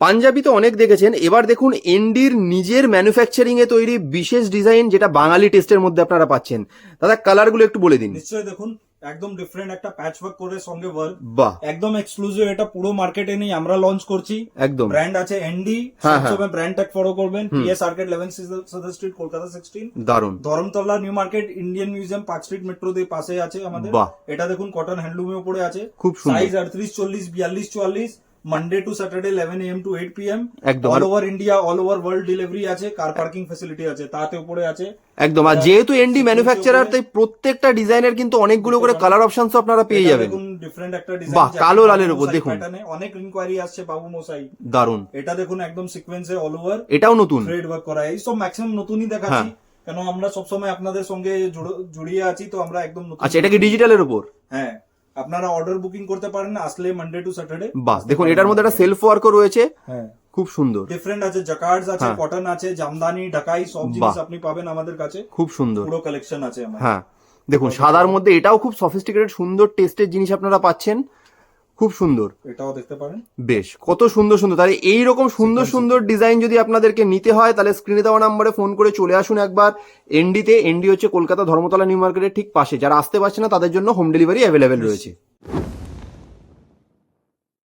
পাঞ্জাবি তো অনেক দেখেছেন, এবার দেখুন এনডির নিজের ম্যানুফ্যাকচারিং এ তৈরি বিশেষ ডিজাইন, যেটা বাঙালি টেস্টের মধ্যে আপনারা পাচ্ছেন। দাদা কালারগুলো একটু বলে দিন। নিশ্চয়ই দেখুন, একদম ডিফারেন্ট একটা প্যাচ ওয়ার্ক করে সঙ্গে ওয়ার্ক, বাহ, একদম এক্সক্লুসিভ। এটা পুরো মার্কেটে নেই, আমরা লঞ্চ করছি। একদম ব্র্যান্ড আছে এনডি, হ্যাঁ, সবসময় ব্র্যান্ড ট্যাগ ফলো করবেন। পিএস আর্কেড 11 সাদার স্ট্রিট, কলকাতা 16। দারুন। Dharmatala new market, Indian museum 5 street metro দিয়ে পাশে আছে আমাদের। বাহ, এটা দেখুন কটন হ্যান্ডলুমের উপরে আছে, খুব সুন্দর। Size 38, 40, 42, 44। Monday to Saturday 11 AM to 8 PM। একদম। All over India, all over world delivery আছে, কার পার্কিং ফ্যাসিলিটি আছে, তাতে উপরে আছে একদম। আর যেহেতু এনডি ম্যানুফ্যাকচারার, তাই প্রত্যেকটা ডিজাইনের কিন্তু অনেকগুলো করে কালার অপশনস আপনারা পেয়ে এটা যাবেন। দেখুন ডিফারেন্ট একটা ডিজাইন, বাহ, কালো লালের উপর দেখুন। অনেক ইনকোয়ারি আসছে বাবু মশাই। দারুন। এটা দেখুন একদম সিকোয়েন্সে অল ওভার এটাও নতুন। থ্রেড ওয়ার্ক করা। এই সব ম্যাক্সিমাম নতুনই দেখাচ্ছি, কেন আমরা সবসময় আপনাদের সঙ্গে জড়িয়ে আছি, তো আমরা একদম নতুন। আচ্ছা, এটা কি ডিজিটালের উপর? হ্যাঁ, আপনারা অর্ডার বুকিং করতে পারেন আসলে মানডে টু স্যাটারডে। বাহ, দেখুন এটার মধ্যে একটা সেলফ ওয়ার্কও রয়েছে, হ্যাঁ খুব সুন্দর। ডিফারেন্ট আছে, জাকার্ডস আছে, কটন আছে, জামদানি, ঢাকাই, সব জিনিস আপনি পাবেন আমাদের কাছে। খুব সুন্দর, পুরো কালেকশন আছে আমাদের। হ্যাঁ দেখুন সাদার মধ্যে এটাও খুব সফিস্টিকেটেড সুন্দর টেস্টের জিনিস আপনারা পাচ্ছেন, খুব সুন্দর। এটাও দেখতে পারেন, বেশ, কত সুন্দর সুন্দর। তাহলে এইরকম সুন্দর সুন্দর ডিজাইন যদি আপনাদেরকে নিতে হয়, তাহলে স্ক্রিনে দেওয়া নাম্বারে ফোন করে চলে আসুন একবার এনডিতে। এনডি হচ্ছে কলকাতা ধর্মতলা নিউ মার্কেটের ঠিক পাশে। যারা আসতে পারছে না তাদের জন্য হোম ডেলিভারি অ্যাভেলেবেল রয়েছে।